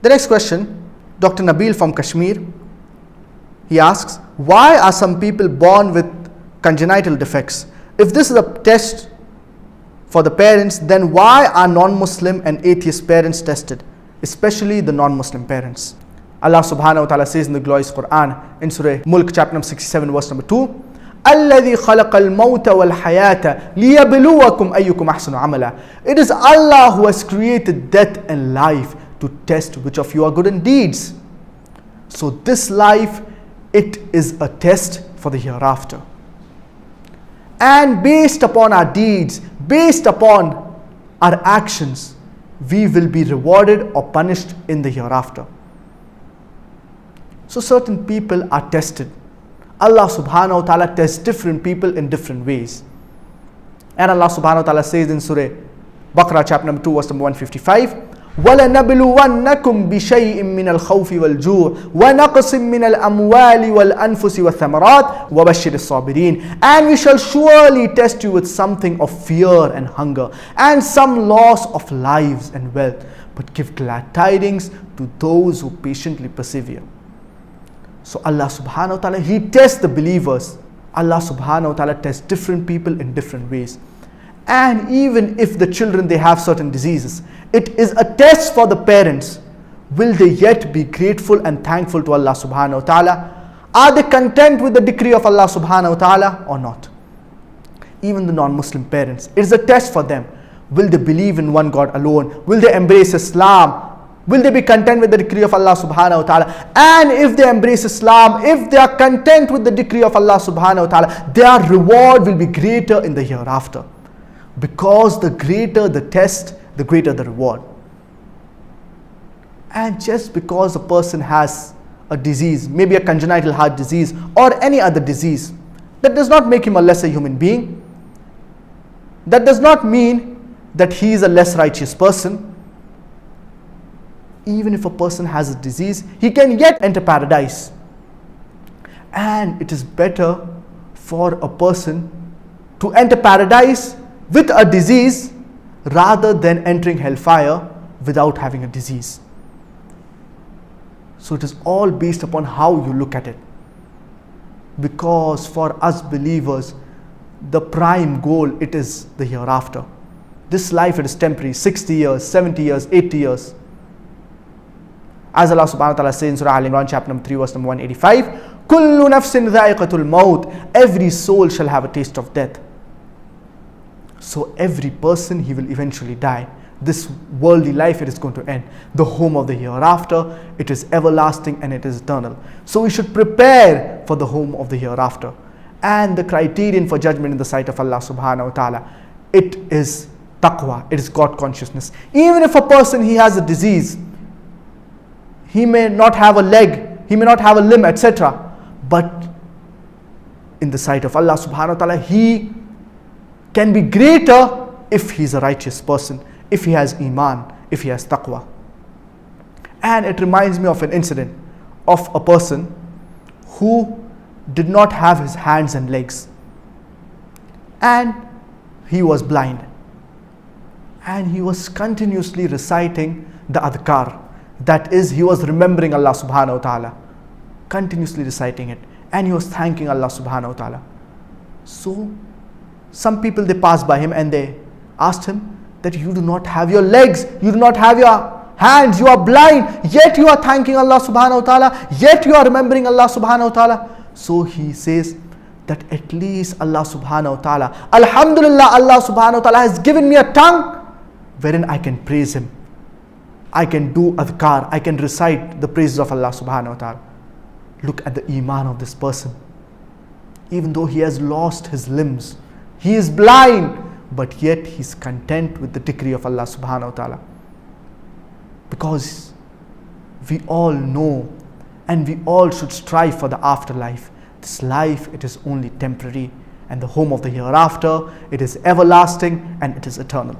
The next question, Dr. Nabil from Kashmir, he asks, why are some people born with congenital defects? If this is a test for the parents, then why are non-Muslim and atheist parents tested, especially the non-Muslim parents? Allah subhanahu wa ta'ala says in the glorious Quran, in Surah Mulk chapter number 67 verse number 2, الَّذِي خَلَقَ الْمَوْتَ وَالْحَيَاةَ لِيَبْلُوَكُمْ أَيُّكُمْ أَحْسَنُ عَمَلًا. It is Allah who has created death and life to test which of you are good in deeds. So this life, it is a test for the hereafter. And based upon our deeds, based upon our actions, we will be rewarded or punished in the hereafter. So certain people are tested. Allah subhanahu wa ta'ala tests different people in different ways. And Allah subhanahu wa ta'ala says in Surah Baqarah chapter number 2 verse number 155, وَلَنَبْلُوَنَّكُمْ بِشَيْءٍ مِّنَ الْخَوْفِ وَالْجُوعِ وَنَقْصٍ مِّنَ الْأَمْوَالِ وَالْأَنفُسِ وَالثَّمَرَاتِ وَبَشِّرِ الصَّابِرِينَ. And we shall surely test you with something of fear and hunger, and some loss of lives and wealth. But give glad tidings to those who patiently persevere. So Allah subhanahu wa ta'ala, He tests the believers. Allah subhanahu wa ta'ala tests different people in different ways. And even if the children, they have certain diseases, it is a test for the parents. Will they yet be grateful and thankful to Allah subhanahu wa ta'ala? Are they content with the decree of Allah subhanahu wa ta'ala or not? Even the non-Muslim parents, it is a test for them. Will they believe in one God alone? Will they embrace Islam? Will they be content with the decree of Allah subhanahu wa ta'ala? And if they embrace Islam, if they are content with the decree of Allah subhanahu wa ta'ala, their reward will be greater in the hereafter. Because the greater the test, the greater the reward. And just because a person has a disease, maybe a congenital heart disease or any other disease, that does not make him a lesser human being. That does not mean that he is a less righteous person. Even if a person has a disease, he can yet enter paradise. And it is better for a person to enter paradise with a disease rather than entering hellfire without having a disease. So it is all based upon how you look at it. Because for us believers, the prime goal, it is the hereafter. This life, it is temporary, 60 years, 70 years, 80 years. As Allah subhanahu wa ta'ala says in Surah Al-Imran chapter number 3 verse number 185, كُلُّ نَفْسٍ ذَائِقَةُ الْمَوْتِ. Every soul shall have a taste of death. So every person, he will eventually die. This worldly life, it is going to end. The home of the hereafter, it is everlasting and it is eternal. So we should prepare for the home of the hereafter. And the criterion for judgment in the sight of Allah subhanahu wa ta'ala, it is taqwa, it is God consciousness. Even if a person, he has a disease, he may not have a leg, he may not have a limb, etc. But in the sight of Allah subhanahu wa ta'ala, he can be greater if he is a righteous person, if he has iman, if he has taqwa. And it reminds me of an incident of a person who did not have his hands and legs. And he was blind. And he was continuously reciting the adhkar. That is, he was remembering Allah subhanahu wa ta'ala, continuously reciting it, and he was thanking Allah subhanahu wa ta'ala. So some people, they passed by him and they asked him that you do not have your legs, you do not have your hands, you are blind, yet you are thanking Allah subhanahu wa ta'ala, yet you are remembering Allah subhanahu wa ta'ala. So he says that at least Allah subhanahu wa ta'ala, Alhamdulillah, Allah subhanahu wa ta'ala has given me a tongue wherein I can praise Him. I can do adhkar, I can recite the praises of Allah subhanahu wa ta'ala. Look at the iman of this person. Even though he has lost his limbs, he is blind, but yet he is content with the decree of Allah subhanahu wa ta'ala. Because we all know and we all should strive for the afterlife. This life, it is only temporary, and the home of the hereafter, it is everlasting and it is eternal.